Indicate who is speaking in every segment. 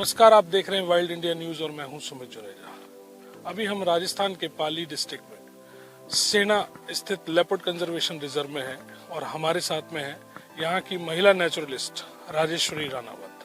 Speaker 1: नमस्कार, आप देख रहे हैं वाइल्ड इंडिया न्यूज और मैं हूं सुमित जुनेजा। अभी हम राजस्थान के पाली डिस्ट्रिक्ट में सेना स्थित लेपर्ड कंजर्वेशन रिजर्व में हैं और हमारे साथ में है यहां की महिला नेचुरलिस्ट राजेश्वरी रानावत।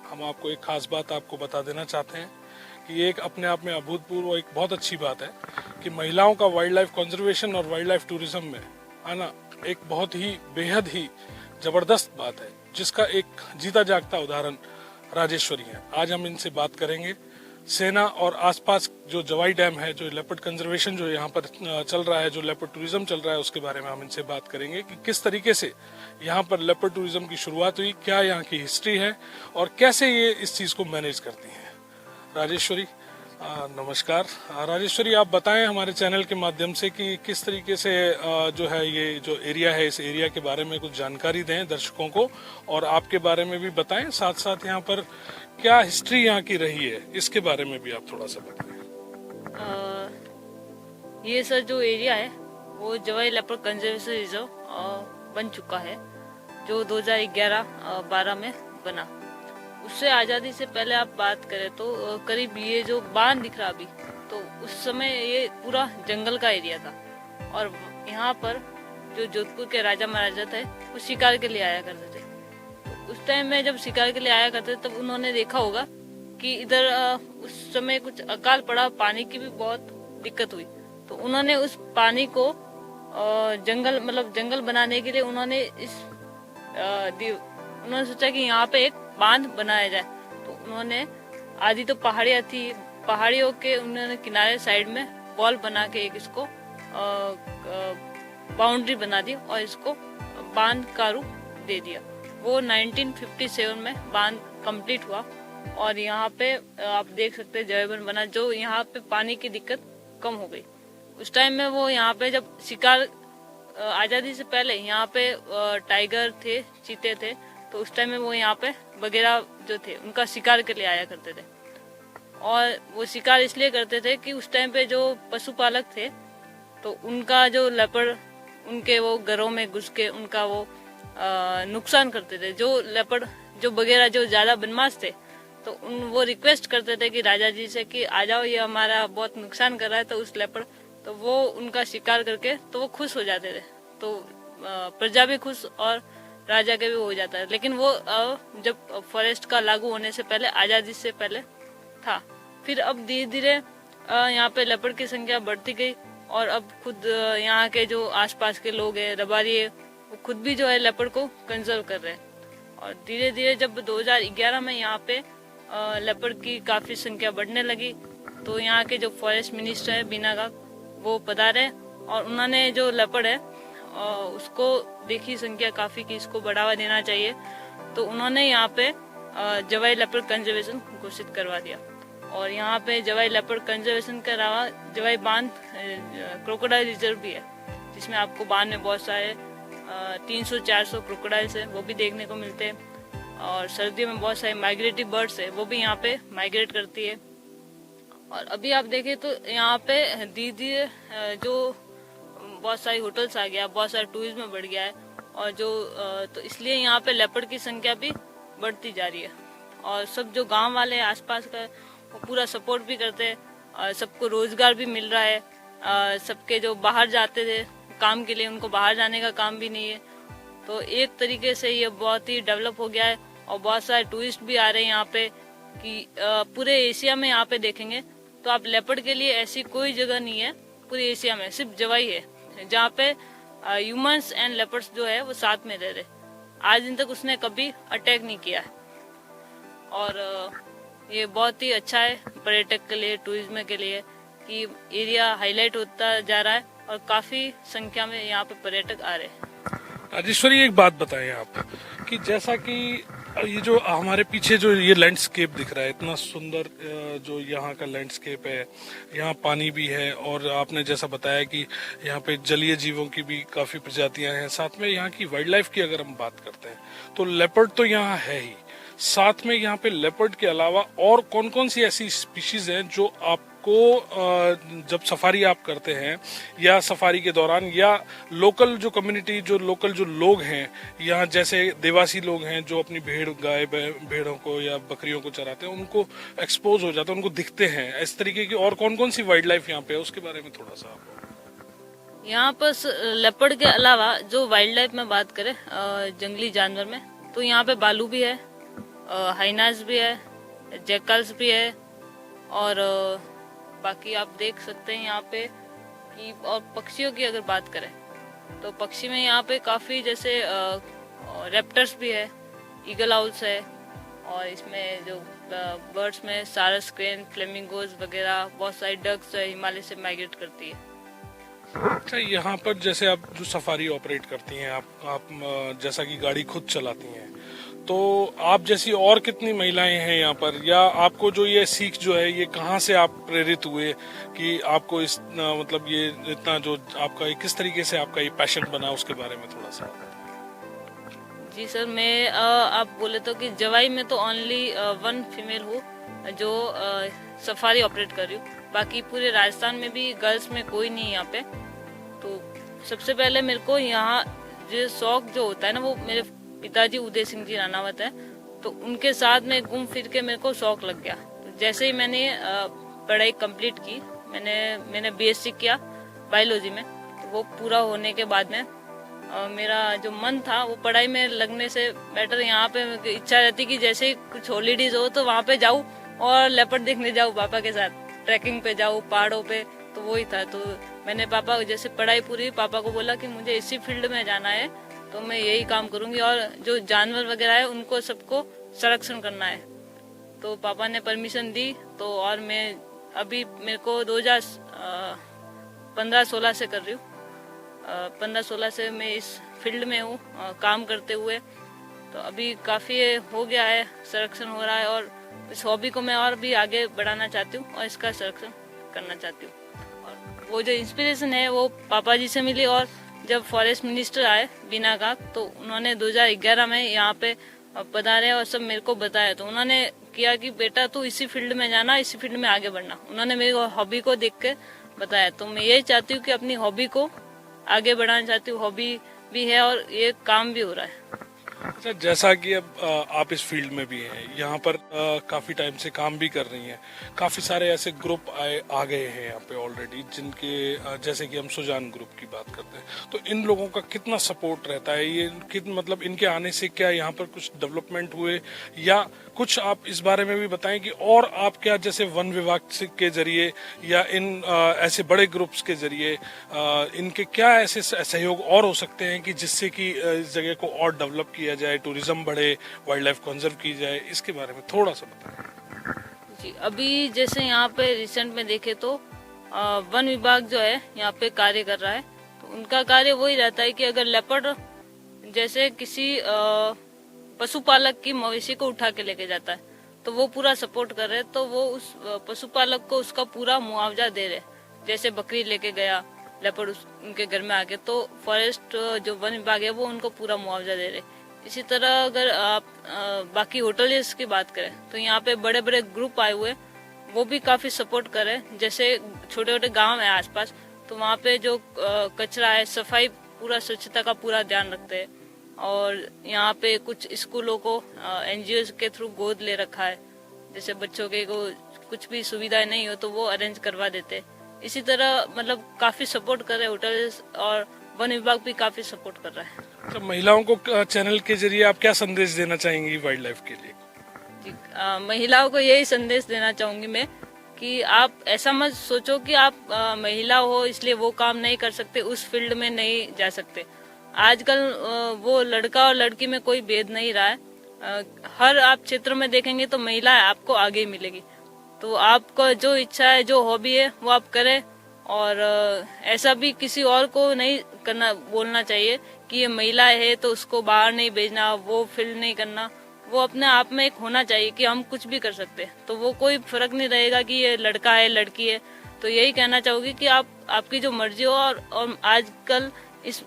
Speaker 1: हम आपको एक खास बात आपको बता देना चाहते हैं कि ये एक अपने आप में अभूतपूर्व एक बहुत अच्छी बात है कि महिलाओं का वाइल्ड लाइफ कंजर्वेशन और वाइल्ड लाइफ टूरिज्म में आना एक बहुत ही बेहद ही जबरदस्त बात है, जिसका एक जीता जागता उदाहरण राजेश्वरी है। आज हम इनसे बात करेंगे सेना और आसपास जो जवाई डैम है, जो लेपर्ड कंजर्वेशन जो यहाँ पर चल रहा है, जो लेपर्ड टूरिज्म चल रहा है, उसके बारे में हम इनसे बात करेंगे कि किस तरीके से यहाँ पर लेपर्ड टूरिज्म की शुरुआत हुई, क्या यहाँ की हिस्ट्री है और कैसे ये इस चीज को मैनेज करती हैं। राजेश्वरी नमस्कार। राजेश्वरी, आप बताएं हमारे चैनल के माध्यम से कि किस तरीके से जो है ये जो एरिया है, इस एरिया के बारे में कुछ जानकारी दें दर्शकों को और आपके बारे में भी बताएं, साथ साथ यहाँ पर क्या हिस्ट्री यहाँ की रही है, इसके बारे में भी आप थोड़ा सा बताएं।
Speaker 2: ये सर जो एरिया है वो जवाई लेपर्ड कंजर्वेशन रिजर्व बन चुका है, जो 2011-12 में बना। उससे आज़ादी से पहले आप बात करें तो करीब ये जो बांध दिख रहा अभी, तो उस समय ये पूरा जंगल का एरिया था और यहाँ पर जो जोधपुर के राजा महाराजा थे वो शिकार के लिए आया करते थे। तो उस टाइम में जब शिकार के लिए आया करते तब उन्होंने देखा होगा कि इधर उस समय कुछ अकाल पड़ा, पानी की भी बहुत दिक्कत हुई। तो उन्होंने उस पानी को जंगल बनाने के लिए उन्होंने सोचा कि यहाँ पे एक बांध बनाया जाए। तो उन्होंने आधी तो पहाड़ियाँ थी, पहाड़ियों के उन्होंने किनारे साइड में वॉल बना के एक इसको बाउंड्री बना दी और इसको बांध का रूप दे दिया। वो 1957 में बांध कंप्लीट हुआ और यहाँ पे आप देख सकते हैं जयवन बना, जो यहाँ पे पानी की दिक्कत कम हो गई। उस टाइम में वो यहाँ पे जब शिकार आजादी से पहले यहाँ पे टाइगर थे, चीते थे, तो उस टाइम में वो यहाँ पे वगैरह जो थे उनका शिकार के लिए आया करते थे। और वो शिकार इसलिए करते थे कि उस टाइम पे जो पशुपालक थे तो उनका जो लेपर्ड उनके वो घरों में घुस के उनका वो नुकसान करते थे। जो लेपर्ड जो वगैरह जो ज्यादा बदमाश थे तो वो रिक्वेस्ट करते थे कि राजा जी से कि आ जाओ, ये हमारा बहुत नुकसान कर रहा है। तो उस लेपर्ड तो वो उनका शिकार करके तो वो खुश हो जाते थे, तो प्रजा भी खुश और राजा के भी हो जाता है। लेकिन वो जब फॉरेस्ट का लागू होने से पहले, आजादी से पहले था। फिर अब धीरे धीरे यहाँ पे लेपर्ड की संख्या बढ़ती गई और अब खुद यहाँ के जो आसपास के लोग हैं, रबारी है, वो खुद भी जो है लेपर्ड को कंजर्व कर रहे हैं। और धीरे धीरे जब 2011 में यहाँ पे लेपर्ड की काफी संख्या बढ़ने लगी तो यहाँ के जो फॉरेस्ट मिनिस्टर है बीना गाग, वो पधारे और उन्होंने जो लेपर्ड है उसको देखी संख्या काफी कि इसको बढ़ावा देना चाहिए। तो उन्होंने यहाँ पे जवाई लेपर्ड कंजर्वेशन घोषित करवा दिया और यहाँ पे जवाई लेपर्ड कंजर्वेशन के अलावा जवाई बांध क्रोकोडाइल रिजर्व भी है, जिसमें आपको बांध में बहुत सारे 300-400 क्रोकोडाइल्स है, वो भी देखने को मिलते हैं। और सर्दियों में बहुत सारे माइग्रेटरी बर्ड्स है, वो भी यहाँ पे माइग्रेट करती है। और अभी आप देखें तो यहाँ पे धीरे धीरे जो बहुत सारी होटल्स आ गया, बहुत सारा टूरिज्म बढ़ गया है और जो तो इसलिए यहाँ पे लेपर्ड की संख्या भी बढ़ती जा रही है। और सब जो गांव वाले आसपास का वो पूरा सपोर्ट भी करते हैं और सबको रोजगार भी मिल रहा है। सबके जो बाहर जाते थे काम के लिए, उनको बाहर जाने का काम भी नहीं है। तो एक तरीके से ये बहुत ही डेवलप हो गया है और बहुत सारे टूरिस्ट भी आ रहे हैं यहाँ पे कि पूरे एशिया में यहाँ पे देखेंगे तो आप लेपर्ड के लिए ऐसी कोई जगह नहीं है पूरे एशिया में, सिर्फ जवाई है जहाँ पे ह्यूमंस एंड लेपर्ड्स जो है वो साथ में रह रहे। आज दिन तक उसने कभी अटैक नहीं किया है और ये बहुत ही अच्छा है पर्यटक के लिए, टूरिज्म के लिए कि एरिया हाईलाइट होता जा रहा है और काफी संख्या में यहाँ पे पर्यटक आ रहे हैं।
Speaker 1: राजेश्वरी, एक बात बताएं आप कि जैसा कि ये जो हमारे पीछे जो ये लैंडस्केप दिख रहा है, इतना सुंदर जो यहाँ का लैंडस्केप है, यहाँ पानी भी है और आपने जैसा बताया कि यहाँ पे जलीय जीवों की भी काफी प्रजातियां हैं, साथ में यहाँ की वाइल्ड लाइफ की अगर हम बात करते हैं तो लेपर्ड तो यहाँ है ही, साथ में यहाँ पे लेपर्ड के अलावा और कौन कौन सी ऐसी स्पीशीज हैं जो आप आपको जब सफारी आप करते हैं या सफारी के दौरान या लोकल जो कम्युनिटी जो लोग हैं यहाँ, जैसे देवासी लोग हैं जो अपनी भेड़ों को या बकरियों को चराते हैं, उनको एक्सपोज हो जाते हैं, उनको दिखते हैं, इस तरीके की और कौन कौन सी वाइल्ड लाइफ यहाँ पे है उसके बारे में थोड़ा सा आप।
Speaker 2: यहाँ पर लेपर्ड के अलावा जो वाइल्ड लाइफ में बात करें जंगली जानवर में, तो यहाँ पे भालू भी है, हाइनास भी है, जैकल्स भी है, और बाकी आप देख सकते हैं यहाँ पे कि, और पक्षियों की अगर बात करें तो पक्षी में यहाँ पे काफी जैसे रेप्टर्स भी है, ईगल आउल्स है, और इसमें जो बर्ड्स में सारस क्रेन, फ्लेमिंगोज वगैरह, बहुत सारी डक्स हिमालय से माइग्रेट करती है।
Speaker 1: अच्छा, यहाँ पर जैसे आप जो सफारी ऑपरेट करती हैं, आप जैसा कि गाड़ी खुद चलाती हैं, तो आप जैसी और कितनी महिलाएं हैं यहाँ पर, या आपको जो ये सीख जो है ये कहाँ से आप प्रेरित हुए कि आपको इस मतलब ये इतना जो आपका किस तरीके से आपका ये पैशन बना, उसके बारे में थोड़ा सा।
Speaker 2: जी सर, मैं आप बोले तो कि जवाई में तो ओनली वन फीमेल हूँ जो सफारी ऑपरेट कर रही हूँ, बाकी पूरे राजस्थान में भी गर्ल्स में कोई नहीं है यहाँ पे। तो सबसे पहले मेरे को यहाँ जो शौक जो होता है ना, वो मेरे पिताजी उदय सिंह जी रानावत है, तो उनके साथ में घूम फिर के मेरे को शौक लग गया। तो जैसे ही मैंने पढ़ाई कंप्लीट की, मैंने बीएससी किया बायोलॉजी में, तो वो पूरा होने के बाद में मेरा जो मन था वो पढ़ाई में लगने से बेटर यहाँ पे इच्छा रहती कि जैसे ही कुछ हॉलीडेज हो तो वहाँ पे जाऊँ और लेपर्ड देखने जाऊँ, पापा के साथ ट्रैकिंग पे जाऊँ पहाड़ों पे, तो वही था। तो मैंने पापा जैसे पढ़ाई पूरी, पापा को बोला कि मुझे इसी फील्ड में जाना है, तो मैं यही काम करूंगी और जो जानवर वगैरह है उनको सबको संरक्षण करना है। तो पापा ने परमिशन दी, तो और मैं अभी मेरे को 2015-16 से कर रही हूँ, 15-16 से मैं इस फील्ड में हूँ काम करते हुए। तो अभी काफी हो गया है, संरक्षण हो रहा है, और इस हॉबी को मैं और भी आगे बढ़ाना चाहती हूँ और इसका संरक्षण करना चाहती हूँ। और वो जो इंस्पिरेशन है वो पापा जी से मिली, और जब फॉरेस्ट मिनिस्टर आए बीना काक, तो उन्होंने 2011 में यहाँ पे पधारे और सब मेरे को बताया। तो उन्होंने किया कि बेटा तू इसी फील्ड में जाना, इसी फील्ड में आगे बढ़ना। उन्होंने मेरी हॉबी को देख के बताया। तो मैं यही चाहती हूँ कि अपनी हॉबी को आगे बढ़ाना चाहती हूँ, हॉबी भी है और ये काम भी हो रहा है।
Speaker 1: अच्छा, जैसा कि अब आप इस फील्ड में भी हैं, यहाँ पर काफी टाइम से काम भी कर रही हैं, काफी सारे ऐसे ग्रुप आ गए हैं यहाँ पे ऑलरेडी, जिनके जैसे कि हम सुजान ग्रुप की बात करते हैं, तो इन लोगों का कितना सपोर्ट रहता है, ये मतलब इनके आने से क्या यहाँ पर कुछ डेवलपमेंट हुए, या कुछ आप इस बारे में भी बताएं कि और आप क्या जैसे वन विभाग के जरिए या इन ऐसे बड़े ग्रुप्स के जरिए इनके क्या ऐसे सहयोग और हो सकते हैं कि जिससे कि इस जगह को और डेवलप किया जाए, टूरिज्म बढ़े, वाइल्ड लाइफ कंजर्व की जाए, इसके बारे में थोड़ा सा बताएं।
Speaker 2: जी, अभी जैसे यहाँ पे रिसेंट में देखे तो वन विभाग जो है यहाँ पे कार्य कर रहा है, तो उनका कार्य वही रहता है कि अगर लेपर्ड जैसे किसी पशुपालक की मवेशी को उठा के लेके जाता है, तो वो पूरा सपोर्ट कर रहे, तो वो उस पशुपालक को उसका पूरा मुआवजा दे रहे। जैसे बकरी लेके गया लेपर्ड उनके घर में आके, तो फॉरेस्ट जो वन विभाग है वो उनको पूरा मुआवजा दे रहे। इसी तरह अगर आप बाकी होटलियर्स की बात करें, तो यहाँ पे बड़े बड़े ग्रुप आए हुए, वो भी काफी सपोर्ट कर रहे हैं। जैसे छोटे छोटे गांव है आसपास, तो वहाँ पे जो कचरा है, सफाई, पूरा स्वच्छता का पूरा ध्यान रखते हैं। और यहाँ पे कुछ स्कूलों को एनजीओ के थ्रू गोद ले रखा है, जैसे बच्चों के को कुछ भी सुविधाएं नहीं हो तो वो अरेंज करवा देते। इसी तरह मतलब काफी सपोर्ट कर रहे होटल्स, और वन विभाग भी काफी सपोर्ट कर रहा है।
Speaker 1: तो महिलाओं को चैनल के जरिए आप क्या संदेश देना चाहेंगी वाइल्ड लाइफ के लिए?
Speaker 2: जी, महिलाओं को यही संदेश देना चाहूंगी मैं कि आप ऐसा मत सोचो कि आप महिला हो इसलिए वो काम नहीं कर सकते, उस फील्ड में नहीं जा सकते। आजकल वो लड़का और लड़की में कोई भेद नहीं रहा है। हर आप क्षेत्र में देखेंगे तो महिला आपको आगे मिलेगी। तो आपको जो इच्छा है, जो हॉबी है, वो आप करें। और ऐसा भी किसी और को नहीं करना, बोलना चाहिए कि ये महिला है तो उसको बाहर नहीं भेजना, वो फील्ड नहीं करना। वो अपने आप में एक होना चाहिए कि हम कुछ भी कर सकते हैं, तो वो कोई फर्क नहीं रहेगा कि ये लड़का है लड़की है। तो यही कहना चाहूंगी कि आपकी जो मर्जी हो, और आजकल इस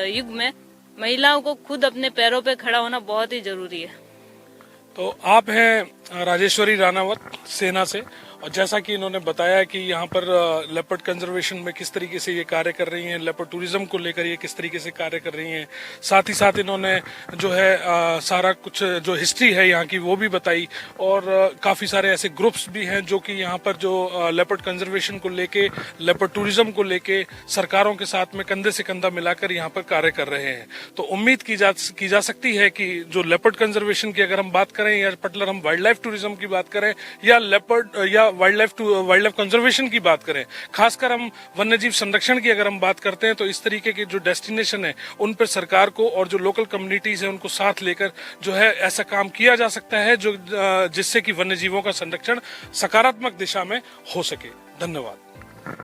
Speaker 2: युग में महिलाओं को खुद अपने पैरों पे खड़ा होना बहुत ही जरूरी है।
Speaker 1: तो आप हैं राजेश्वरी रानावत सेना से, और जैसा कि इन्होंने बताया कि यहाँ पर लेपर्ड कंजर्वेशन में किस तरीके से ये कार्य कर रही हैं, लेपर्ड टूरिज्म को लेकर ये किस तरीके से कार्य कर रही हैं, साथ ही साथ इन्होंने जो है सारा कुछ जो हिस्ट्री है यहाँ की वो भी बताई। और काफी सारे ऐसे ग्रुप्स भी हैं जो कि यहाँ पर जो लेपर्ड कंजर्वेशन को लेके, लेपर्ड टूरिज्म को लेके सरकारों के साथ में कंधे से कंधा मिलाकर यहाँ पर कार्य कर रहे हैं। तो उम्मीद की जा सकती है कि जो लेपर्ड कंजर्वेशन की अगर हम बात करें या पर्टिकुलर हम वाइल्ड लाइफ टूरिज्म की बात करें या लेपर्ड या वाइल्ड लाइफ कंजर्वेशन की बात करें, खासकर हम वन्यजीव संरक्षण की अगर हम बात करते हैं, तो इस तरीके के जो डेस्टिनेशन है उन पर सरकार को और जो लोकल कम्युनिटीज है उनको साथ लेकर जो है ऐसा काम किया जा सकता है जो जिससे कि वन्यजीवों का संरक्षण सकारात्मक दिशा में हो सके। धन्यवाद।